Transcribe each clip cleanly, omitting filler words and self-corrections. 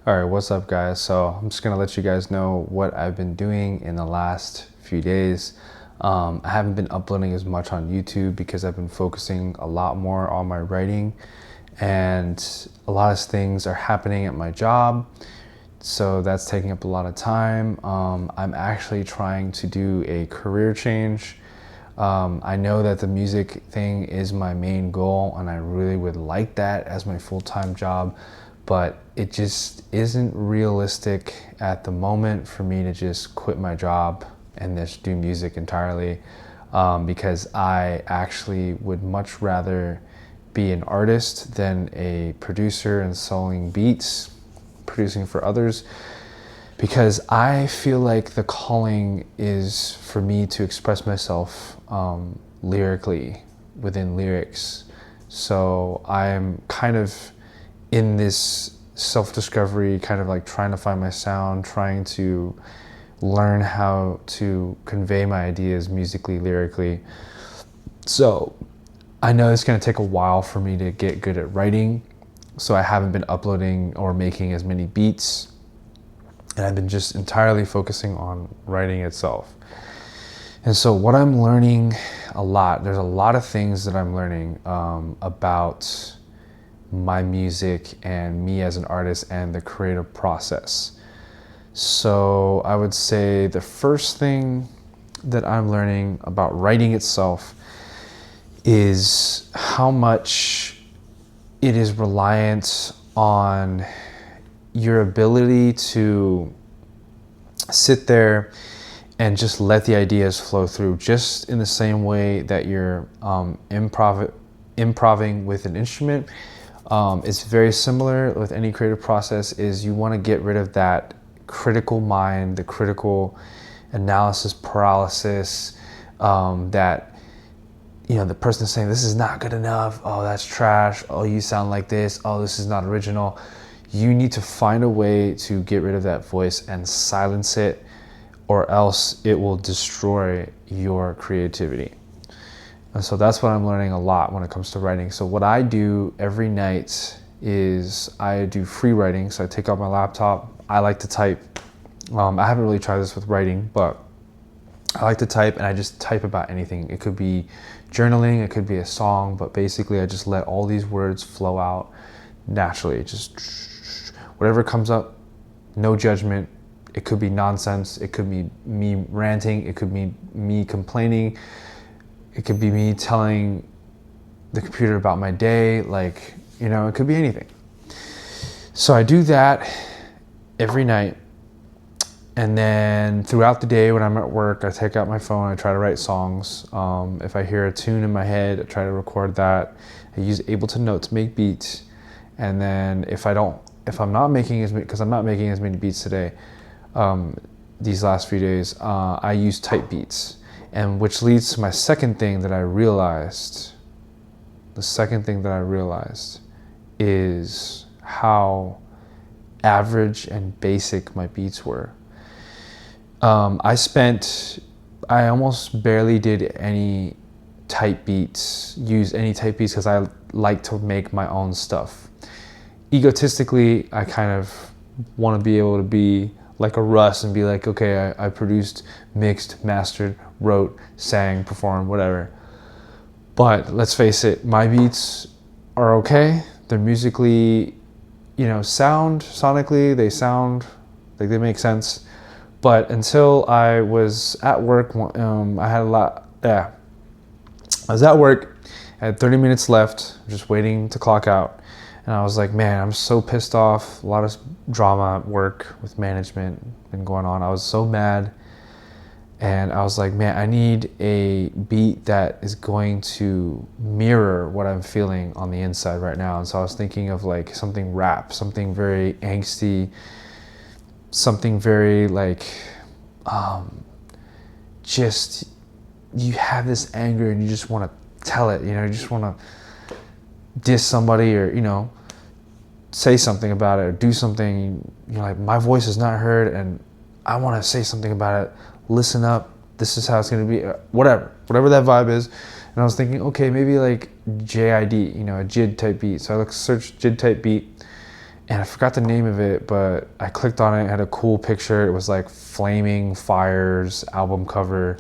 All right, what's up, guys? So I'm just gonna let you guys know what I've been doing in the last few days. I haven't been uploading as much on YouTube because I've been focusing a lot more on my writing, and a lot of things are happening at my job, so that's taking up a lot of time. I'm actually trying to do a career change. I know that the music thing is my main goal, and I really would like that as my full-time job, but it just isn't realistic at the moment for me to just quit my job and just do music entirely, because I actually would much rather be an artist than a producer and selling beats, producing for others, because I feel like the calling is for me to express myself lyrically within lyrics. So I'm kind of in this self-discovery, kind of like trying to find my sound, trying to learn how to convey my ideas musically, lyrically. So I know it's going to take a while for me to get good at writing, so I haven't been uploading or making as many beats, and I've been just entirely focusing on writing itself. And so what I'm learning there's a lot of things that I'm learning about my music and me as an artist and the creative process. So I would say the first thing that I'm learning about writing itself is how much it is reliant on your ability to sit there and just let the ideas flow through, just in the same way that you're improving with an instrument. It's very similar with any creative process. Is you want to get rid of that critical mind, the critical analysis paralysis, that the person is saying, this is not good enough, oh that's trash, oh you sound like this, oh this is not original. You need to find a way to get rid of that voice and silence it, or else it will destroy your creativity. And so that's what I'm learning a lot when it comes to writing. So what I do every night is I do free writing. So I take out my laptop. I like to type. I haven't really tried this with writing, but I like to type, and I just type about anything. It could be journaling, it could be a song, but basically I just let all these words flow out naturally. Just whatever comes up, no judgment. It could be nonsense. It could be me ranting. It could be me complaining. It could be me telling the computer about my day. It could be anything. So I do that every night. And then throughout the day when I'm at work, I take out my phone, I try to write songs. If I hear a tune in my head, I try to record that. I use Ableton Note to make beats. And then if I'm not making as many beats today, these last few days, I use type beats. And which leads to my second thing that I realized. The second thing that I realized is how average and basic my beats were. I almost barely did any type beats, because I like to make my own stuff. Egotistically, I kind of want to be able to be like a Russ and be like, okay, I produced, mixed, mastered, wrote, sang, performed, whatever. But let's face it, my beats are okay. They're musically, sonically, they sound like they make sense. But until I was at work, I was at work, I had 30 minutes left, just waiting to clock out. And I was like, man, I'm so pissed off. A lot of drama at work with management been going on. I was so mad. And I was like, man, I need a beat that is going to mirror what I'm feeling on the inside right now. And so I was thinking of like something rap, something very angsty, something very just, you have this anger and you just want to tell it, you just want to diss somebody, or say something about it, or do something. You're like, my voice is not heard and I want to say something about it. Listen up, this is how it's going to be, whatever that vibe is. And I was thinking, okay, maybe like JID, a JID type beat. So I searched JID type beat, and I forgot the name of it, but I clicked on it. It had a cool picture. It was like Flaming Fires album cover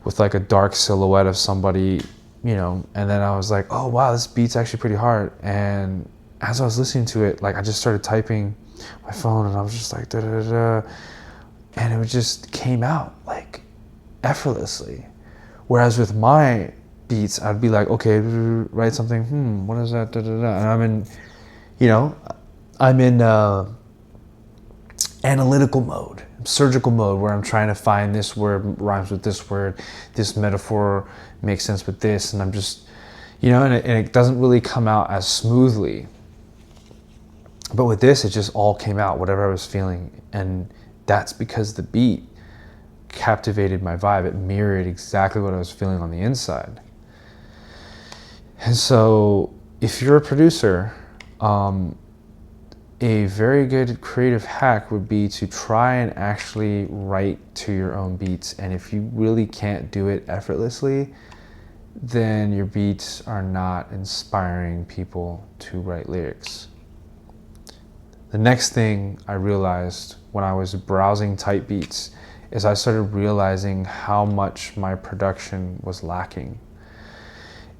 with like a dark silhouette of somebody, you know, and then I was like, oh wow, this beat's actually pretty hard. And as I was listening to it, like I just started typing my phone and I was just like da da da, and it just came out like effortlessly. Whereas with my beats, I'd be like, okay, write something, what is that, da da da, and I'm in, you know, I'm in analytical mode, surgical mode, where I'm trying to find this word rhymes with this word, this metaphor makes sense with this, and I'm just, you know, and it doesn't really come out as smoothly. But with this, it just all came out, whatever I was feeling, and that's because the beat captivated my vibe. It mirrored exactly what I was feeling on the inside. And so if you're a producer, a very good creative hack would be to try and actually write to your own beats. And if you really can't do it effortlessly, then your beats are not inspiring people to write lyrics. The next thing I realized when I was browsing type beats is I started realizing how much my production was lacking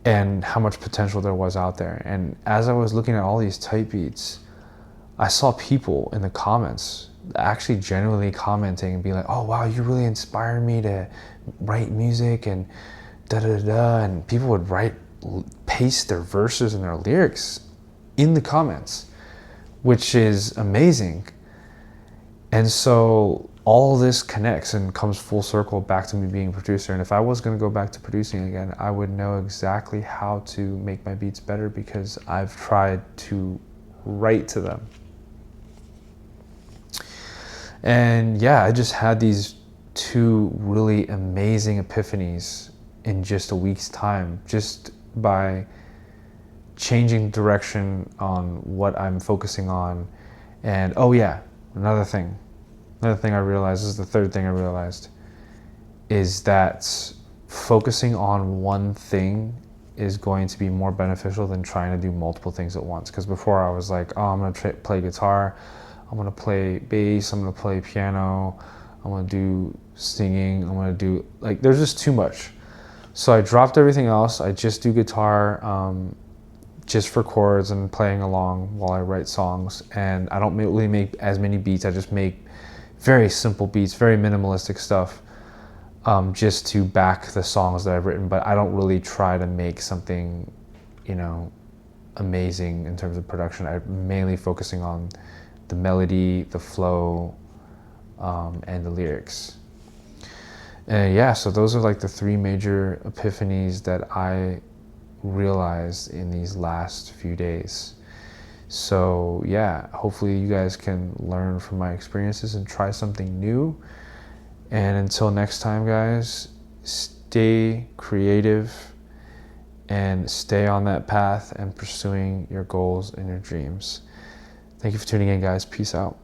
and how much potential there was out there. And as I was looking at all these type beats, I saw people in the comments actually genuinely commenting and being like, oh wow, you really inspired me to write music and da da da, and people would paste their verses and their lyrics in the comments, which is amazing. And so all this connects and comes full circle back to me being a producer. And if I was going to go back to producing again, I would know exactly how to make my beats better because I've tried to write to them. And yeah, I just had these two really amazing epiphanies in just a week's time, just by changing direction on what I'm focusing on. And oh yeah, another thing I realized, this is the third thing I realized, is that focusing on one thing is going to be more beneficial than trying to do multiple things at once. Because before I was like, oh, I'm going to play guitar, I'm going to play bass, I'm going to play piano, I'm going to do singing, I'm going to do, like, there's just too much. So I dropped everything else. I just do guitar, just for chords and playing along while I write songs. And I don't really make as many beats. I just make very simple beats, very minimalistic stuff, just to back the songs that I've written. But I don't really try to make something, you know, amazing in terms of production. I'm mainly focusing on the melody, the flow, and the lyrics. And yeah, so those are like the three major epiphanies that I realized in these last few days. So yeah, hopefully you guys can learn from my experiences and try something new. And until next time, guys, stay creative and stay on that path and pursuing your goals and your dreams. Thank you for tuning in, guys. Peace out.